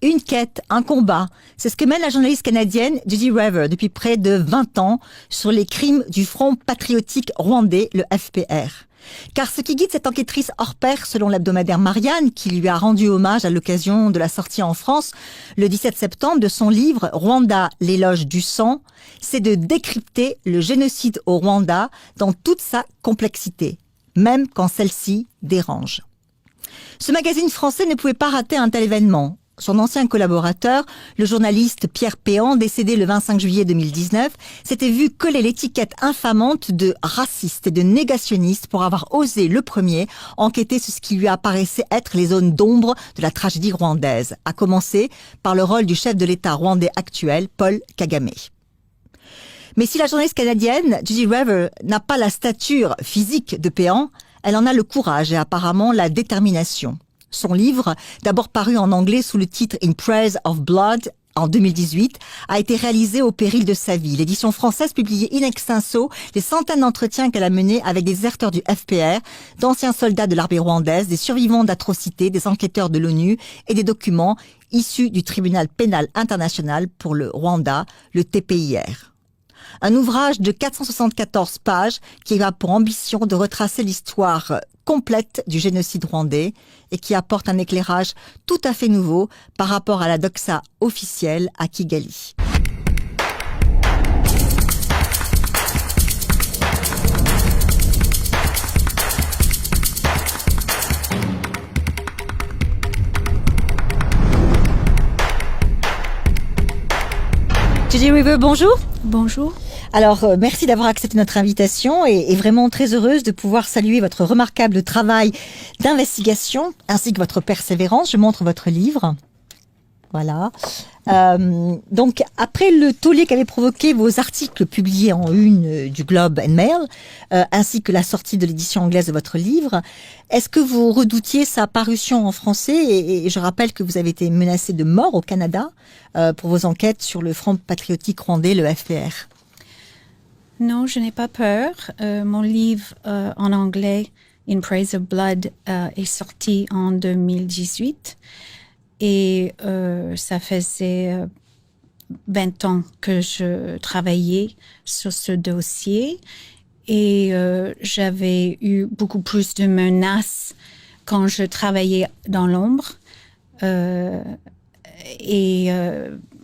Une quête, un combat. C'est ce que mène la journaliste canadienne Gigi Rever depuis près de 20 ans sur les crimes du Front patriotique rwandais, le FPR. Car ce qui guide cette enquêtrice hors pair, selon l'hebdomadaire Marianne, qui lui a rendu hommage à l'occasion de la sortie en France le 17 septembre de son livre « Rwanda, l'éloge du sang », c'est de décrypter le génocide au Rwanda dans toute sa complexité, même quand celle-ci dérange. Ce magazine français ne pouvait pas rater un tel événement. Son ancien collaborateur, le journaliste Pierre Péan, décédé le 25 juillet 2019, s'était vu coller l'étiquette infamante de raciste et de négationniste pour avoir osé le premier enquêter sur ce qui lui apparaissait être les zones d'ombre de la tragédie rwandaise, à commencer par le rôle du chef de l'État rwandais actuel, Paul Kagame. Mais si la journaliste canadienne Gigi Rever n'a pas la stature physique de Péan, elle en a le courage et apparemment la détermination. Son livre, d'abord paru en anglais sous le titre In Praise of Blood en 2018, a été réalisé au péril de sa vie. L'édition française publiait in extenso les centaines d'entretiens qu'elle a menés avec des déserteurs du FPR, d'anciens soldats de l'armée rwandaise, des survivants d'atrocités, des enquêteurs de l'ONU et des documents issus du tribunal pénal international pour le Rwanda, le TPIR. Un ouvrage de 474 pages qui a pour ambition de retracer l'histoire complète du génocide rwandais et qui apporte un éclairage tout à fait nouveau par rapport à la doxa officielle à Kigali. Gigi Rever, bonjour. Bonjour. Alors, merci d'avoir accepté notre invitation et vraiment très heureuse de pouvoir saluer votre remarquable travail d'investigation ainsi que votre persévérance. Je montre votre livre. Voilà. Donc, après le tollé qu'avaient provoqué vos articles publiés en une du Globe and Mail, ainsi que la sortie de l'édition anglaise de votre livre, est-ce que vous redoutiez sa parution en français et je rappelle que vous avez été menacé de mort au Canada pour vos enquêtes sur le Front patriotique rwandais, le FPR. Non, je n'ai pas peur. Mon livre en anglais, In Praise of Blood, est sorti en 2018 et ça faisait 20 ans que je travaillais sur ce dossier et j'avais eu beaucoup plus de menaces quand je travaillais dans l'ombre.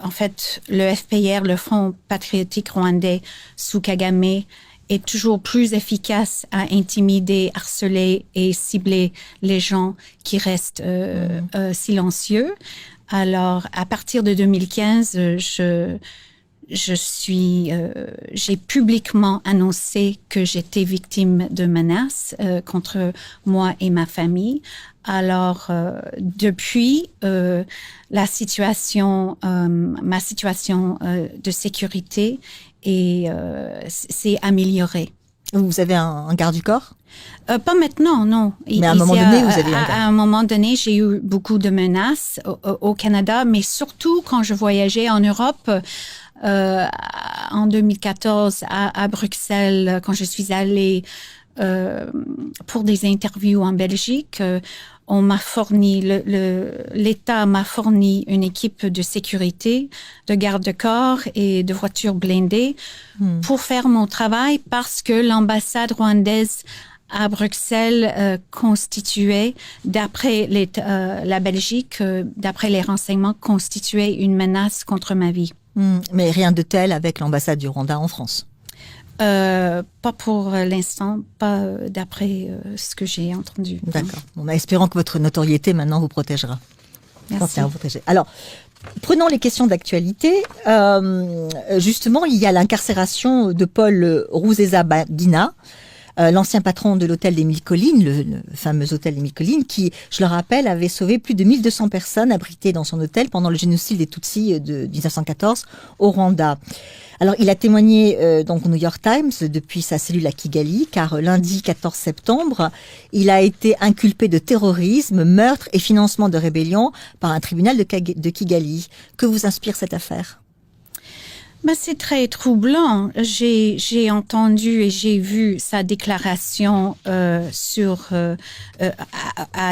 En fait, le FPR, le Front patriotique rwandais sous Kagame, est toujours plus efficace à intimider, harceler et cibler les gens qui restent silencieux. Alors, à partir de 2015, j'ai publiquement annoncé que j'étais victime de menaces contre moi et ma famille. Alors, depuis, ma situation de sécurité s'est améliorée. Vous avez un garde du corps? Pas maintenant, non. Mais à un moment donné, vous avez eu un garde. À un moment donné, j'ai eu beaucoup de menaces au Canada, mais surtout quand je voyageais en Europe. En 2014 à Bruxelles, quand je suis allée pour des interviews en Belgique, on m'a fourni, l'État m'a fourni une équipe de sécurité, de garde-corps et de voitures blindées pour faire mon travail parce que l'ambassade rwandaise à Bruxelles constituait, d'après la Belgique, d'après les renseignements, constituait une menace contre ma vie. Mais rien de tel avec l'ambassade du Rwanda en France? Pas pour l'instant, pas d'après ce que j'ai entendu. D'accord. Bon, espérons que votre notoriété maintenant vous protégera. Merci. Alors, prenons les questions d'actualité. Justement, il y a l'incarcération de Paul Rusesabagina, l'ancien patron de l'hôtel des Mille Collines, le fameux hôtel des Mille Collines, qui, je le rappelle, avait sauvé plus de 1200 personnes abritées dans son hôtel pendant le génocide des Tutsis de 1914 au Rwanda. Alors, il a témoigné donc au New York Times depuis sa cellule à Kigali, car lundi 14 septembre, il a été inculpé de terrorisme, meurtre et financement de rébellion par un tribunal de Kigali. Que vous inspire cette affaire? Ben, c'est très troublant. J'ai entendu et j'ai vu sa déclaration à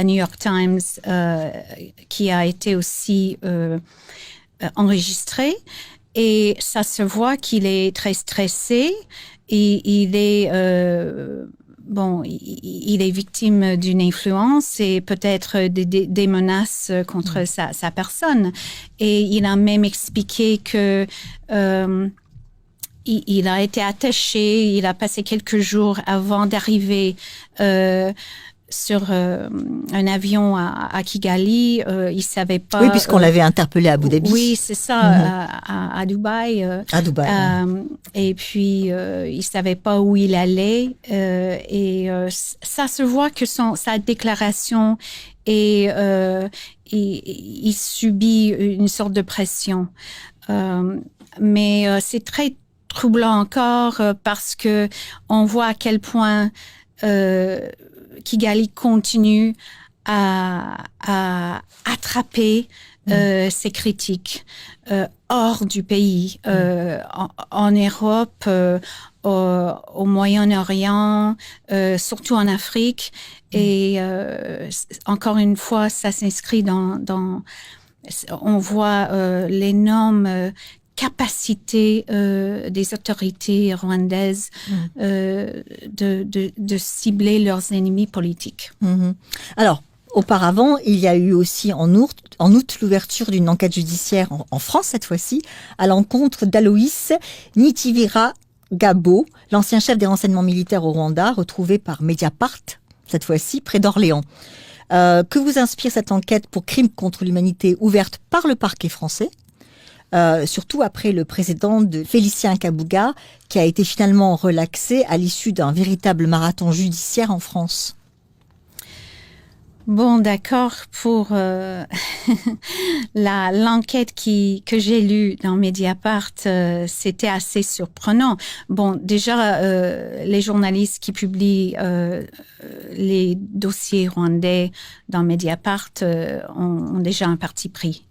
New York Times qui a été aussi enregistrée. Et ça se voit qu'il est très stressé et il est il est victime d'une influence et peut-être des menaces contre sa personne. Et il a même expliqué que il a été attaché, il a passé quelques jours avant d'arriver sur un avion à Kigali. Il savait pas. Oui, puisqu'on l'avait interpellé à Abu Dhabi. Oui, c'est ça, à Dubaï. À Dubaï. Et puis, il savait pas où il allait. Ça se voit que sa déclaration il subit une sorte de pression. Mais c'est très troublant encore parce que on voit à quel point Kigali continue à attraper ses critiques hors du pays, en Europe, au Moyen-Orient, surtout en Afrique. Et encore une fois, ça s'inscrit on voit l'énorme capacité des autorités rwandaises de cibler leurs ennemis politiques. Alors, auparavant, il y a eu aussi en août l'ouverture d'une enquête judiciaire en France cette fois-ci à l'encontre d'Aloïs Nitivira Gabo, l'ancien chef des renseignements militaires au Rwanda, retrouvé par Mediapart cette fois-ci près d'Orléans. Que vous inspire cette enquête pour crimes contre l'humanité ouverte par le parquet français ? Surtout après le précédent de Félicien Kabuga, qui a été finalement relaxé à l'issue d'un véritable marathon judiciaire en France. Bon, d'accord, pour l'enquête que j'ai lue dans Mediapart, c'était assez surprenant. Bon, déjà, les journalistes qui publient les dossiers rwandais dans Mediapart ont déjà un parti pris.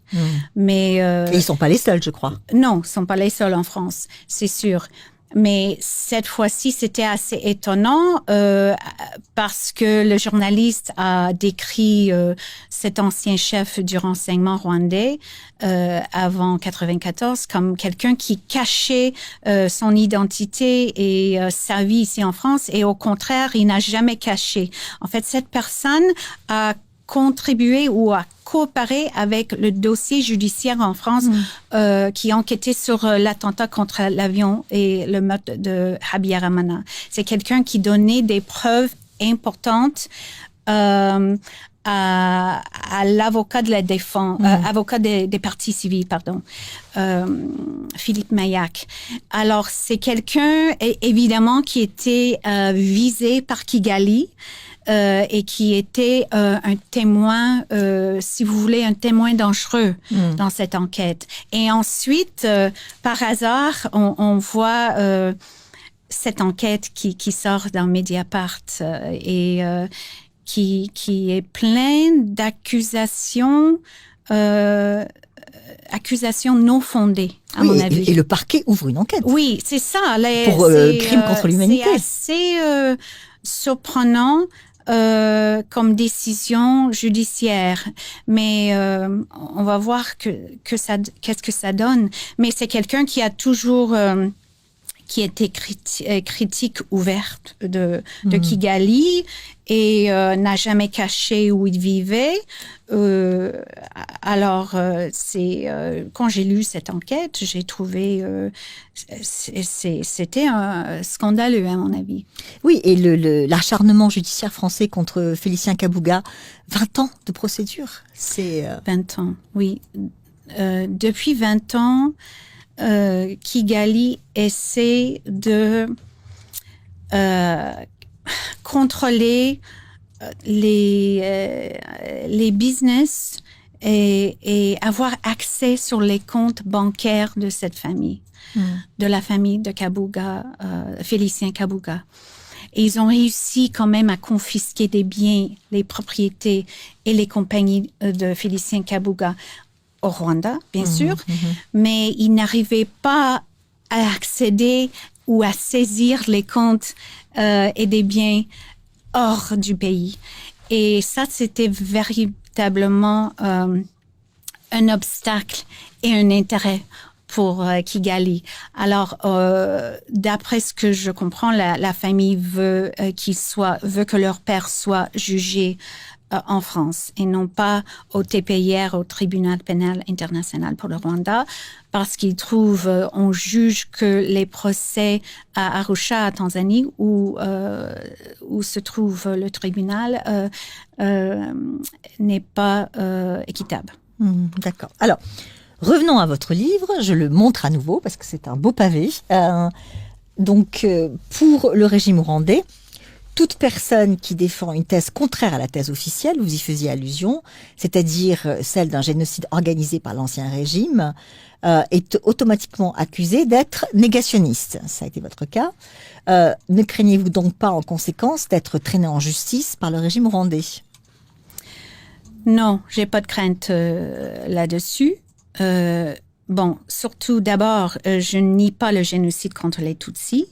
Mais et ils sont pas les seuls, je crois. Non, ils sont pas les seuls en France, c'est sûr. Mais cette fois-ci, c'était assez étonnant parce que le journaliste a décrit cet ancien chef du renseignement rwandais avant 94 comme quelqu'un qui cachait son identité et sa vie ici en France. Et au contraire, il n'a jamais caché. En fait, cette personne a contribué ou a coopéré avec le dossier judiciaire en France qui enquêtait sur l'attentat contre l'avion et le meurtre de Habyarimana. C'est quelqu'un qui donnait des preuves importantes à l'avocat de la défense, avocat des parties civiles, pardon, Philippe Mailhac. Alors, c'est quelqu'un, évidemment, qui était visé par Kigali, et qui était un témoin, si vous voulez, un témoin dangereux dans cette enquête. Et ensuite, par hasard, on voit cette enquête qui sort dans Mediapart et qui est pleine d'accusations non fondées, à mon avis. Et le parquet ouvre une enquête. Oui, c'est ça. Pour crime contre l'humanité. C'est assez surprenant comme décision judiciaire, mais on va voir qu'est-ce que ça donne. Mais c'est quelqu'un qui a toujours qui était critique ouverte de Kigali et n'a jamais caché où il vivait. Alors, quand j'ai lu cette enquête, j'ai trouvé c'était scandaleux à mon avis. Oui, et l'acharnement judiciaire français contre Félicien Kabuga, 20 ans de procédure, c'est 20 ans, oui. Depuis 20 ans, Kigali essaie de contrôler les business et avoir accès sur les comptes bancaires de cette famille, de la famille de Kabuga, Félicien Kabuga. Et ils ont réussi quand même à confisquer des biens, les propriétés et les compagnies de Félicien Kabuga au Rwanda, bien sûr, mais ils n'arrivaient pas à accéder ou à saisir les comptes et des biens hors du pays. Et ça, c'était véritablement un obstacle et un intérêt pour Kigali. Alors, d'après ce que je comprends, la famille veut que leur père soit jugé en France et non pas au TPIR, au Tribunal pénal international pour le Rwanda, parce qu'ils trouvent, on juge que les procès à Arusha, à Tanzanie, où se trouve le tribunal, n'est pas équitable. D'accord. Alors, revenons à votre livre. Je le montre à nouveau parce que c'est un beau pavé. Pour le régime rwandais, toute personne qui défend une thèse contraire à la thèse officielle, vous y faisiez allusion, c'est-à-dire celle d'un génocide organisé par l'ancien régime, est automatiquement accusée d'être négationniste. Ça a été votre cas. Ne craignez-vous donc pas en conséquence d'être traîné en justice par le régime rwandais ? Non, j'ai pas de crainte là-dessus. Surtout d'abord, je nie pas le génocide contre les Tutsis.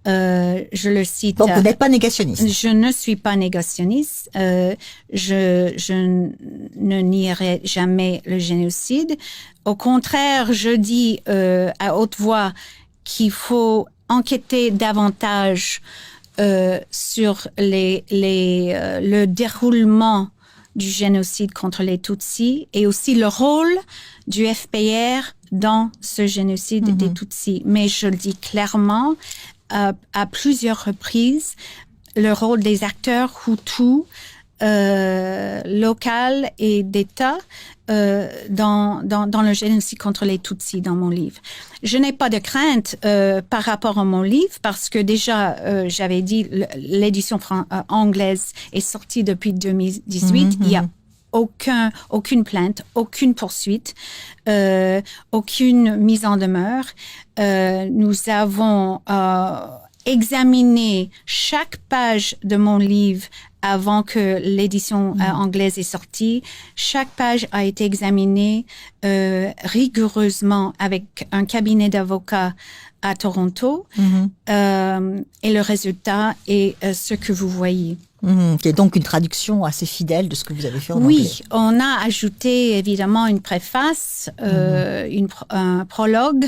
Je le cite. Donc, vous n'êtes pas négationniste. Je ne suis pas négationniste. Je ne nierai jamais le génocide. Au contraire, je dis à haute voix qu'il faut enquêter davantage sur le déroulement du génocide contre les Tutsis et aussi le rôle du FPR dans ce génocide des Tutsis. Mais je le dis clairement, à plusieurs reprises, le rôle des acteurs Hutus locaux et d'État dans le génocide contre les Tutsis dans mon livre. Je n'ai pas de crainte par rapport à mon livre parce que déjà, j'avais dit, l'édition anglaise est sortie depuis 2018. Il y a aucune plainte, aucune poursuite, aucune mise en demeure. Nous avons examiné chaque page de mon livre avant que l'édition anglaise est sortie. Chaque page a été examinée rigoureusement avec un cabinet d'avocats à Toronto. Et le résultat est ce que vous voyez. Qui est donc une traduction assez fidèle de ce que vous avez fait en anglais. Oui, on a ajouté évidemment une préface, un prologue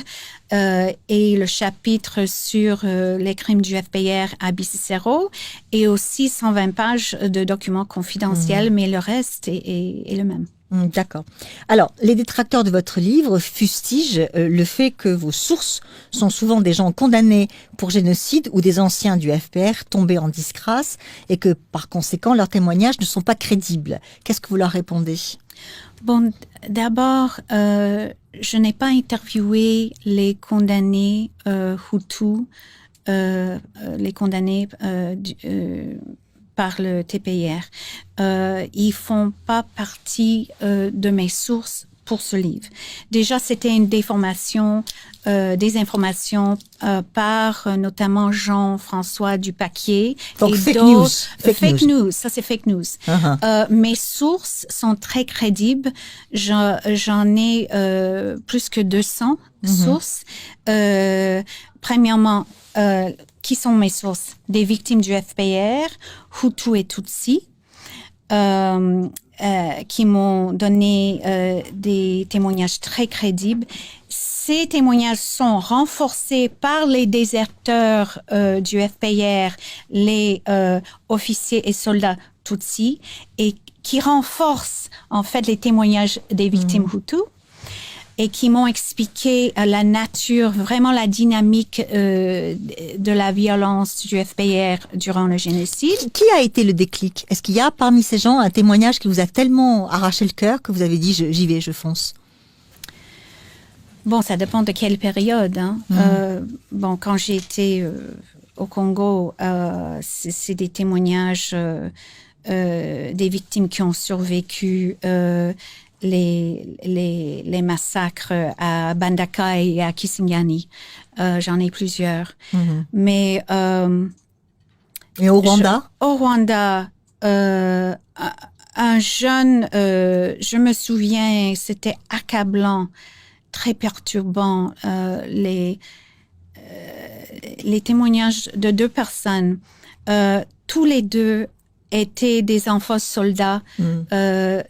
et le chapitre sur les crimes du FPR à Bisesero et aussi 120 pages de documents confidentiels, mais le reste est le même. D'accord. Alors, les détracteurs de votre livre fustigent le fait que vos sources sont souvent des gens condamnés pour génocide ou des anciens du FPR tombés en disgrâce et que, par conséquent, leurs témoignages ne sont pas crédibles. Qu'est-ce que vous leur répondez ? Bon, d'abord, je n'ai pas interviewé les condamnés Hutus, les condamnés par le TPIR. Ils font pas partie de mes sources pour ce livre. Déjà, c'était une déformation des informations par notamment Jean-François Dupaquier. Donc, et fake d'autres. news. Fake news, ça c'est fake news. Mes sources sont très crédibles. J'en ai plus que 200 sources. Premièrement, qui sont mes sources? Des victimes du FPR, Hutu et Tutsi, qui m'ont donné des témoignages très crédibles. Ces témoignages sont renforcés par les déserteurs du FPR, les officiers et soldats Tutsi, et qui renforcent en fait les témoignages des victimes Hutu. Et qui m'ont expliqué la nature, vraiment la dynamique de la violence du FPR durant le génocide. Qui a été le déclic? Est-ce qu'il y a parmi ces gens un témoignage qui vous a tellement arraché le cœur que vous avez dit j'y vais, je fonce? Bon, ça dépend de quelle période. Hein. Quand j'ai été au Congo, c'est des témoignages des victimes qui ont survécu les massacres à Bandaka et à Kisangani. J'en ai plusieurs. Mais et au Rwanda? Au Rwanda, un jeune, je me souviens, c'était accablant, très perturbant, les témoignages de 2 personnes. Tous les 2 étaient des enfants soldats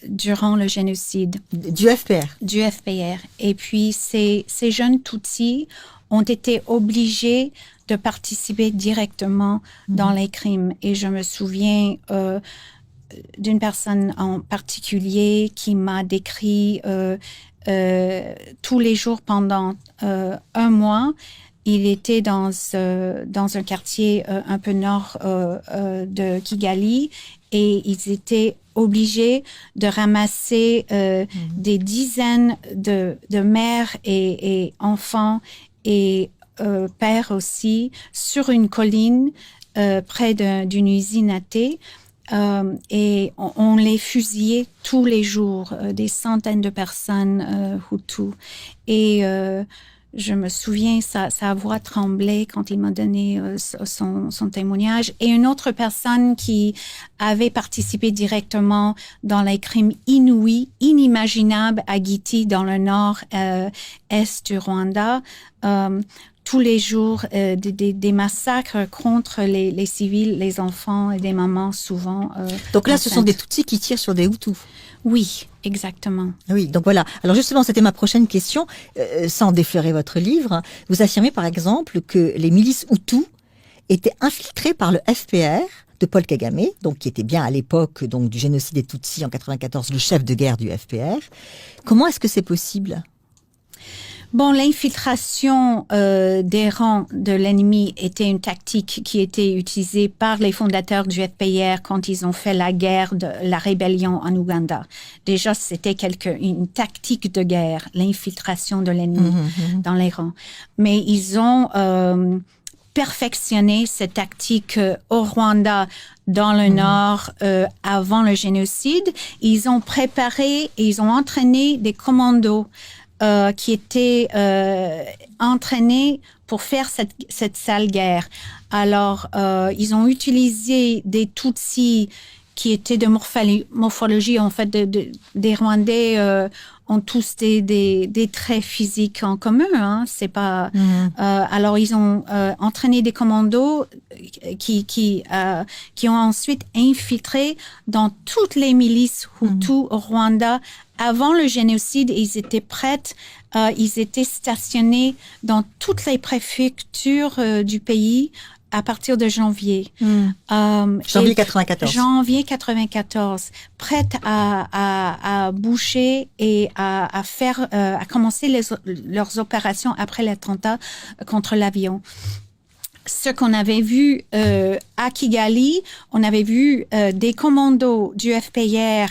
durant le génocide. Du FPR. Du FPR. Et puis, ces jeunes Tutsis ont été obligés de participer directement dans les crimes. Et je me souviens d'une personne en particulier qui m'a décrit tous les jours pendant 1 mois. Il était dans un quartier un peu nord de Kigali et ils étaient obligés de ramasser des dizaines de mères et enfants et pères aussi sur une colline près d'une usine à thé. Et on les fusillait tous les jours, des centaines de personnes Hutus. Et je me souviens, sa voix tremblait quand il m'a donné son témoignage. Et une autre personne qui avait participé directement dans les crimes inouïs, inimaginables à Giti, dans le nord-est du Rwanda. Tous les jours, des massacres contre les civils, les enfants et des mamans souvent. Donc là, enceintes. Ce sont des Tutsis qui tirent sur des Hutus. Oui, exactement. Oui, donc voilà. Alors justement, c'était ma prochaine question. Sans déflorer votre livre, vous affirmez par exemple que les milices Hutus étaient infiltrées par le FPR de Paul Kagame, donc qui était bien à l'époque donc du génocide des Tutsis en 94, le chef de guerre du FPR. Comment est-ce que c'est possible ? Bon, l'infiltration des rangs de l'ennemi était une tactique qui était utilisée par les fondateurs du FPR quand ils ont fait la guerre de la rébellion en Ouganda. Déjà, c'était une tactique de guerre, l'infiltration de l'ennemi dans les rangs. Mais ils ont perfectionné cette tactique au Rwanda, dans le Nord, avant le génocide. Ils ont préparé et ils ont entraîné des commandos qui étaient entraînés pour faire cette sale guerre. Alors, ils ont utilisé des Tutsis qui étaient de morphologie, en fait, des Rwandais ont tous des traits physiques en commun. Hein. C'est pas. Alors, ils ont entraîné des commandos qui ont ensuite infiltré dans toutes les milices Hutus au Rwanda. Avant le génocide, ils étaient prêts, ils étaient stationnés dans toutes les préfectures du pays à partir de janvier. Janvier 94. Janvier 94, prêtes à boucher et à commencer leurs opérations après l'attentat contre l'avion. Ce qu'on avait vu à Kigali, on avait vu des commandos du FPR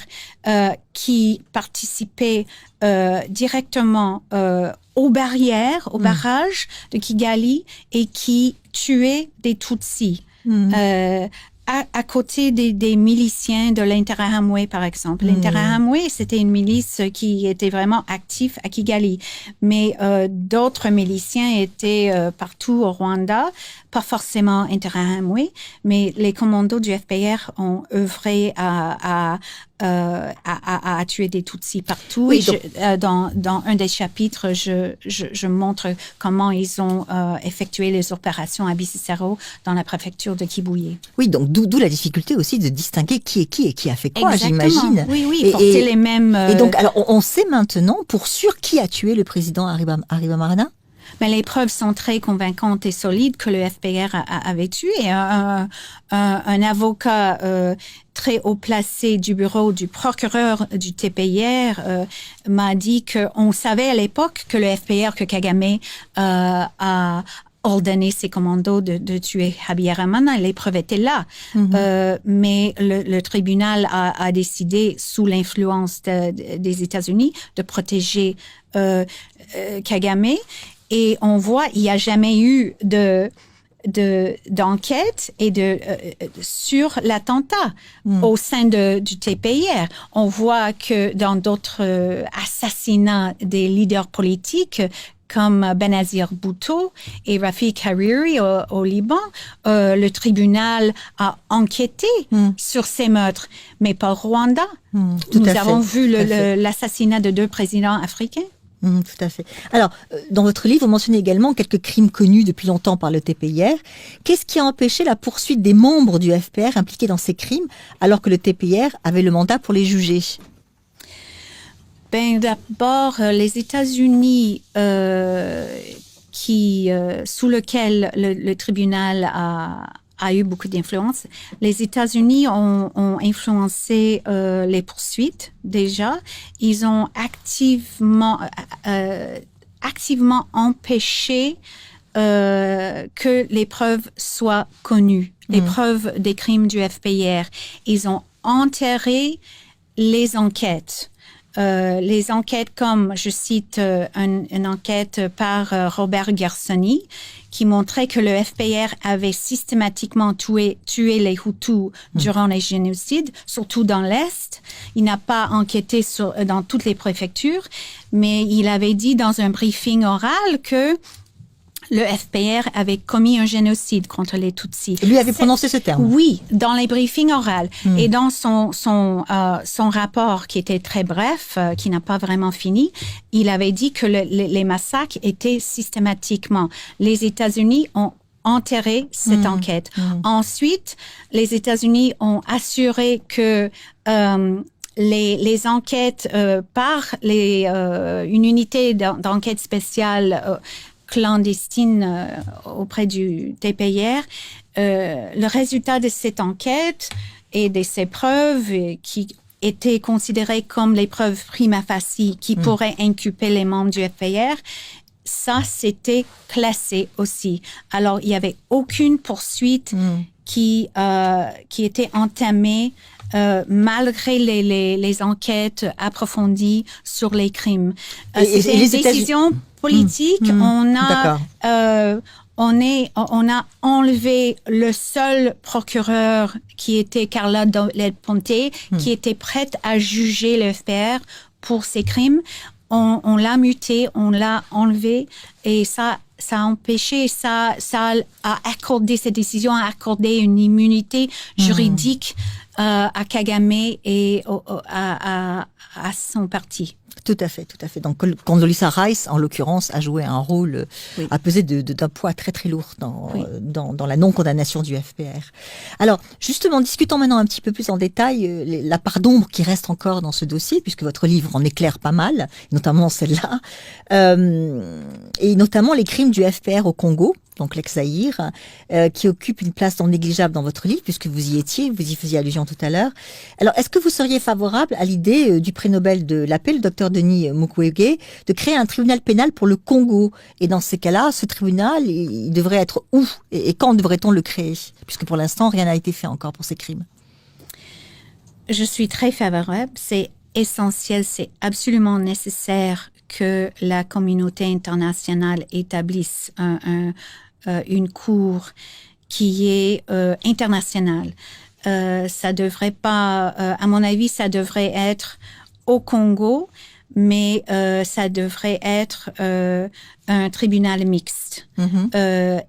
qui participaient directement aux barrières, aux barrages de Kigali et qui tuaient des Tutsis. À côté des miliciens de l'Interahamwe, par exemple. L'Interahamwe, c'était une milice qui était vraiment active à Kigali. Mais d'autres miliciens étaient partout au Rwanda, pas forcément Interahamwe, mais les commandos du FPR ont œuvré à tuer des Tutsis partout. Oui, et dans un des chapitres, je montre comment ils ont effectué les opérations à Bisesero dans la préfecture de Kibuye. Oui, donc d'où la difficulté aussi de distinguer qui est qui et qui a fait quoi, j'imagine. Oui, porter les mêmes... Et donc, alors, on sait maintenant pour sûr qui a tué le président Hailemariam. Mais les preuves sont très convaincantes et solides que le FPR avait tué. Un avocat très haut placé du bureau du procureur du TPIR m'a dit qu'on savait à l'époque que le FPR, que Kagame a ordonné ses commandos de tuer Habyarimana. Les preuves étaient là. Mais le tribunal a décidé, sous l'influence des États-Unis, de protéger Kagame. Et on voit, il n'y a jamais eu d'enquête sur l'attentat au sein du TPIR. On voit que dans d'autres assassinats des leaders politiques, comme Benazir Bhutto et Rafik Hariri au Liban, le tribunal a enquêté sur ces meurtres, mais pas au Rwanda. Nous avons vu l'assassinat de 2 présidents africains. Tout à fait. Alors, dans votre livre, vous mentionnez également quelques crimes connus depuis longtemps par le TPIR. Qu'est-ce qui a empêché la poursuite des membres du FPR impliqués dans ces crimes, alors que le TPIR avait le mandat pour les juger? D'abord, les États-Unis, sous lequel le tribunal a eu beaucoup d'influence. Les États-Unis ont influencé les poursuites déjà. Ils ont activement empêché que les preuves soient connues, les preuves des crimes du FPR. Ils ont enterré les enquêtes. Les enquêtes comme, je cite une enquête par Robert Gersony, qui montrait que le FPR avait systématiquement tué les Hutus durant les génocides, surtout dans l'Est. Il n'a pas enquêté dans toutes les préfectures, mais il avait dit dans un briefing oral que le FPR avait commis un génocide contre les Tutsis. Et lui avait prononcé ce terme. Oui, dans les briefings oraux. Et dans son rapport, qui était très bref, qui n'a pas vraiment fini, il avait dit que les massacres étaient systématiquement. Les États-Unis ont enterré cette enquête. Ensuite, les États-Unis ont assuré que les enquêtes par une unité d'enquête spéciale clandestine auprès du TPIR, le résultat de cette enquête et de ces preuves qui étaient considérées comme les preuves prima facie qui pourraient inculper les membres du FPR, ça, c'était classé aussi. Alors, il n'y avait aucune poursuite qui était entamée malgré les enquêtes approfondies sur les crimes. C'était une décision politique. On a enlevé le seul procureur qui était Carla Del Ponte, qui était prête à juger le FPR pour ces crimes. On l'a muté, on l'a enlevé, et ça a empêché, ça a accordé, cette décision a accordé une immunité juridique à Kagame et à son parti. Tout à fait. Donc, Condoleezza Rice, en l'occurrence, a joué un rôle, a pesé d'un poids très très lourd dans la non-condamnation du FPR. Alors, justement, discutons maintenant un petit peu plus en détail la part d'ombre qui reste encore dans ce dossier, puisque votre livre en éclaire pas mal, notamment celle-là, et notamment les crimes du FPR au Congo, donc l'ex-Zaïre, qui occupe une place non négligeable dans votre livre, puisque vous y étiez, vous y faisiez allusion tout à l'heure. Alors, est-ce que vous seriez favorable à l'idée du prix Nobel de la paix, le docteur Denis Mukwege, de créer un tribunal pénal pour le Congo? Et dans ces cas-là, ce tribunal, il devrait être où? Et quand devrait-on le créer? Puisque pour l'instant, rien n'a été fait encore pour ces crimes. Je suis très favorable. C'est essentiel, c'est absolument nécessaire que la communauté internationale établisse une cour qui est internationale. Ça devrait pas, à mon avis, ça devrait être au Congo, mais ça devrait être un tribunal mixte,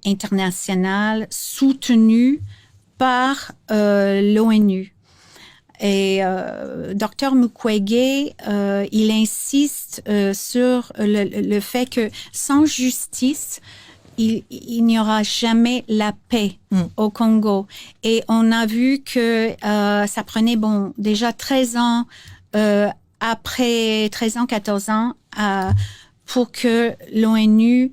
international, soutenu par l'ONU. Et Dr Mukwege, il insiste sur le fait que sans justice, il n'y aura jamais la paix au Congo. Et on a vu que ça prenait déjà 13 ans, 14 ans, pour que l'ONU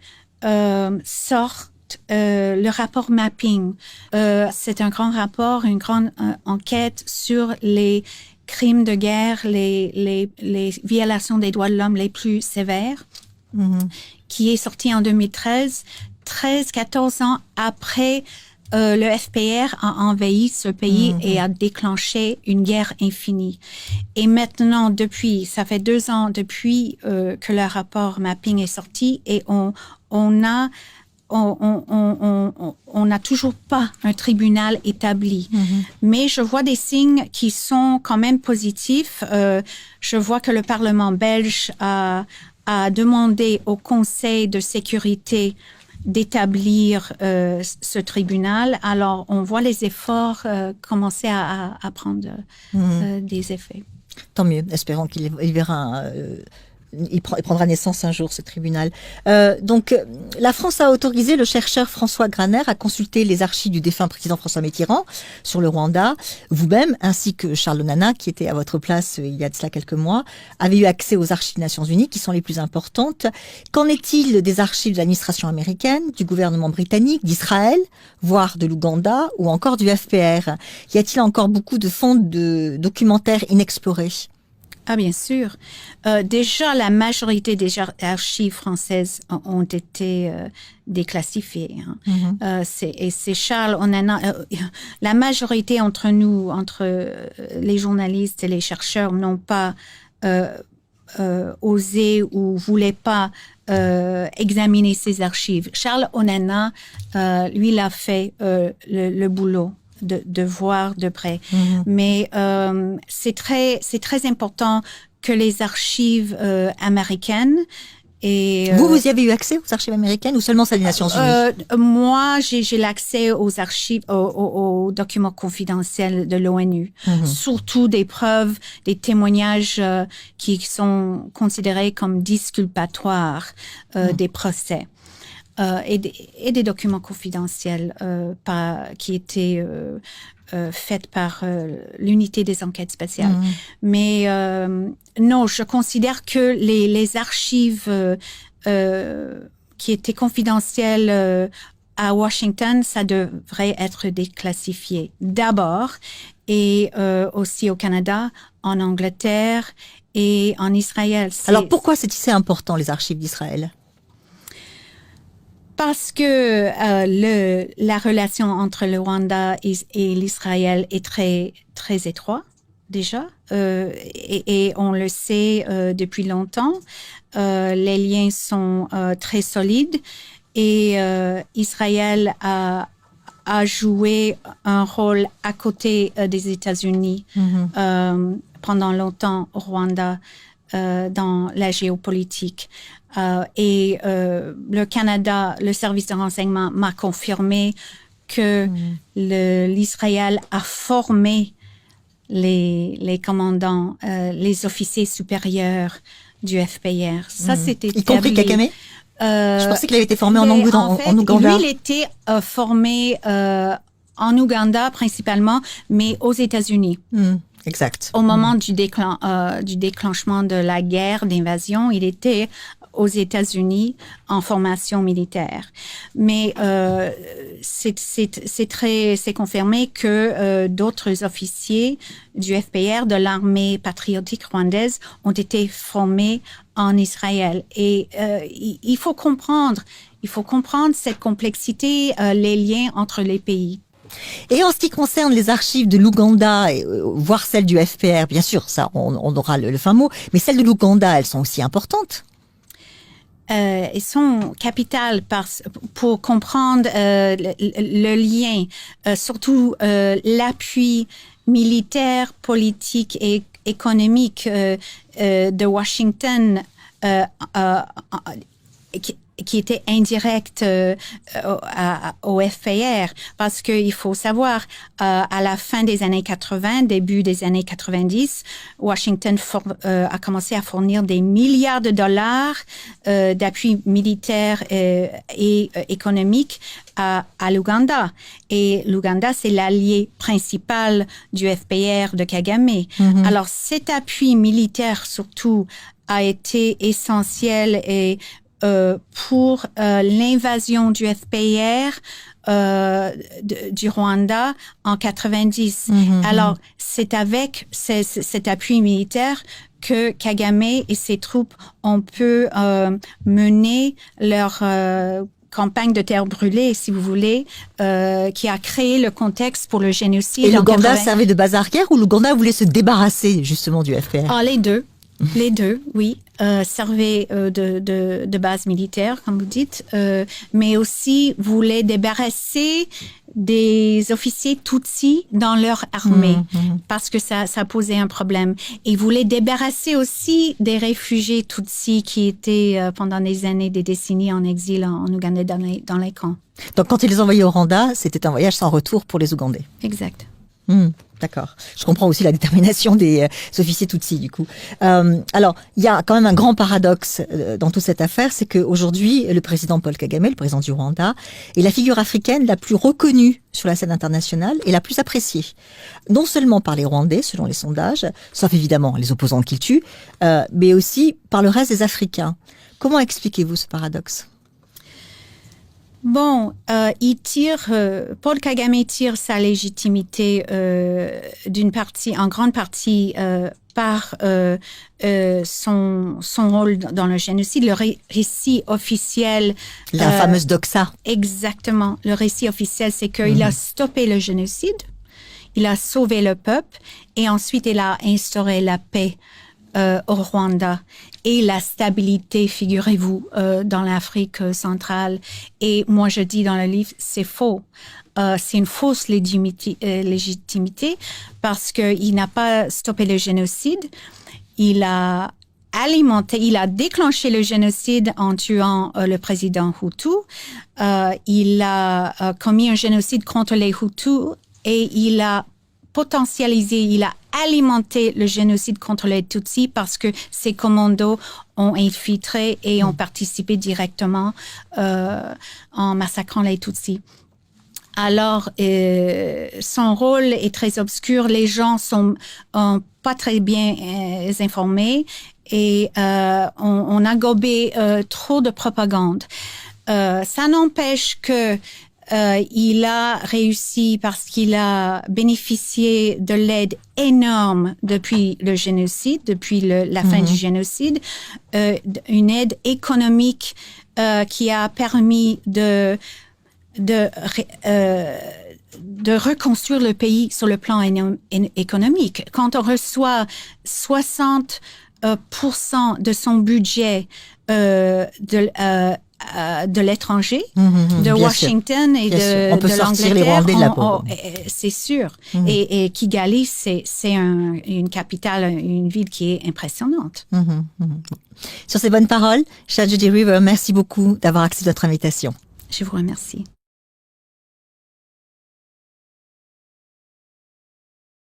sorte le rapport mapping. C'est un grand rapport, une grande enquête sur les crimes de guerre, les violations des droits de l'homme les plus sévères, qui est sorti en 2013, 14 ans après le FPR a envahi ce pays et a déclenché une guerre infinie. Et maintenant, ça fait 2 ans depuis que le rapport mapping est sorti, et on n'a toujours pas un tribunal établi. Mais je vois des signes qui sont quand même positifs. Je vois que le Parlement belge a demandé au Conseil de sécurité d'établir ce tribunal. Alors, on voit les efforts commencer à prendre des effets. Tant mieux. Espérons qu'il verra Il prendra naissance un jour, ce tribunal. Donc, la France a autorisé le chercheur François Graner à consulter les archives du défunt président François Mitterrand sur le Rwanda. Vous-même, ainsi que Charles Onana, qui était à votre place il y a de cela quelques mois, avez eu accès aux archives des Nations Unies, qui sont les plus importantes. Qu'en est-il des archives de l'administration américaine, du gouvernement britannique, d'Israël, voire de l'Ouganda, ou encore du FPR? Y a-t-il encore beaucoup de fonds de documentaires inexplorés? Ah, bien sûr. Déjà, la majorité des archives françaises ont été déclassifiées. Hein. C'est Charles Onana. La majorité entre nous, entre les journalistes et les chercheurs, n'ont pas osé ou voulaient pas examiner ces archives. Charles Onana, lui, il a fait le boulot de voir de près. Mais c'est très important que les archives américaines et vous y avez eu accès aux archives américaines ou seulement celles des Nations Unies? Moi, j'ai l'accès aux archives, aux documents confidentiels de l'ONU, surtout des preuves, des témoignages qui sont considérés comme disculpatoires des procès. Et des documents confidentiels qui étaient faits par l'unité des enquêtes spéciales. Mais non, je considère que les archives qui étaient confidentielles à Washington, ça devrait être déclassifié d'abord, et aussi au Canada, en Angleterre et en Israël. Alors pourquoi c'est si important, les archives d'Israël? Parce que la relation entre le Rwanda et l'Israël est très, très étroite, déjà. Et on le sait depuis longtemps. Les liens sont très solides. Et Israël a joué un rôle à côté des États-Unis pendant longtemps au Rwanda dans la géopolitique. Et le Canada, le service de renseignement m'a confirmé que l'Israël a formé les commandants, les officiers supérieurs du FPR. Ça, c'était y compris Kagame? Je pensais qu'il avait été formé en Ouganda. Lui, il était formé en Ouganda principalement, mais aux États-Unis. Exact. Au moment du déclenchement de la guerre d'invasion, il était aux États-Unis en formation militaire. Mais c'est confirmé que d'autres officiers du FPR, de l'armée patriotique rwandaise, ont été formés en Israël. Et il faut comprendre cette complexité, les liens entre les pays. Et en ce qui concerne les archives de l'Ouganda, voire celles du FPR, bien sûr, ça, on aura le fin mot, mais celles de l'Ouganda, elles sont aussi importantes. Elles sont capitales pour comprendre le lien, surtout l'appui militaire, politique et économique de Washington qui était indirect au FPR, parce qu'il faut savoir, à la fin des années 80, début des années 90, Washington a commencé à fournir des milliards de dollars d'appui militaire et économique à l'Ouganda. Et l'Ouganda, c'est l'allié principal du FPR de Kagame. Alors, cet appui militaire, surtout, a été essentiel et pour l'invasion du FPR du Rwanda en 90. Alors, c'est avec cet appui militaire que Kagame et ses troupes ont pu mener leur campagne de terre brûlée, si vous voulez, qui a créé le contexte pour le génocide. Et l'Ouganda servait de base arrière ou l'Ouganda voulait se débarrasser justement du FPR? Ah, les deux. Les deux, oui, servaient de base militaire, comme vous dites, mais aussi voulaient débarrasser des officiers Tutsis dans leur armée, parce que ça posait un problème. Et voulaient débarrasser aussi des réfugiés Tutsis qui étaient pendant des années, des décennies en exil en Ouganda dans les camps. Donc quand ils les envoyaient au Rwanda, c'était un voyage sans retour pour les Ougandais. Exact. D'accord. Je comprends aussi la détermination des officiers Tutsis, du coup. Alors, il y a quand même un grand paradoxe dans toute cette affaire, c'est qu'aujourd'hui, le président Paul Kagame, le président du Rwanda, est la figure africaine la plus reconnue sur la scène internationale et la plus appréciée. Non seulement par les Rwandais, selon les sondages, sauf évidemment les opposants qu'il tue, mais aussi par le reste des Africains. Comment expliquez-vous ce paradoxe ? Bon, Paul Kagame tire sa légitimité en grande partie par son rôle dans le génocide, le récit officiel. La fameuse doxa. Exactement. Le récit officiel, c'est qu'il a stoppé le génocide, il a sauvé le peuple et ensuite il a instauré la paix au Rwanda et la stabilité, figurez-vous, dans l'Afrique centrale. Et moi, je dis dans le livre, c'est faux. C'est une fausse légitimité parce qu'il n'a pas stoppé le génocide. Il a déclenché le génocide en tuant le président Hutu. Il a commis un génocide contre les Hutus et il a alimenté le génocide contre les Tutsis parce que ces commandos ont infiltré et ont participé directement en massacrant les Tutsis. Alors, son rôle est très obscur. Les gens sont pas très bien informés et on a gobé trop de propagande. Ça n'empêche que il a réussi parce qu'il a bénéficié de l'aide énorme depuis le génocide, depuis la fin du génocide, une aide économique qui a permis de reconstruire le pays sur le plan économique. Quand on reçoit 60% de son budget de l'étranger, de Washington et de on peut sortir les Rwandais de la pauvre. C'est sûr. Et Kigali, c'est une capitale, une ville qui est impressionnante. Sur ces bonnes paroles, chère Judy River, merci beaucoup d'avoir accepté notre invitation. Je vous remercie.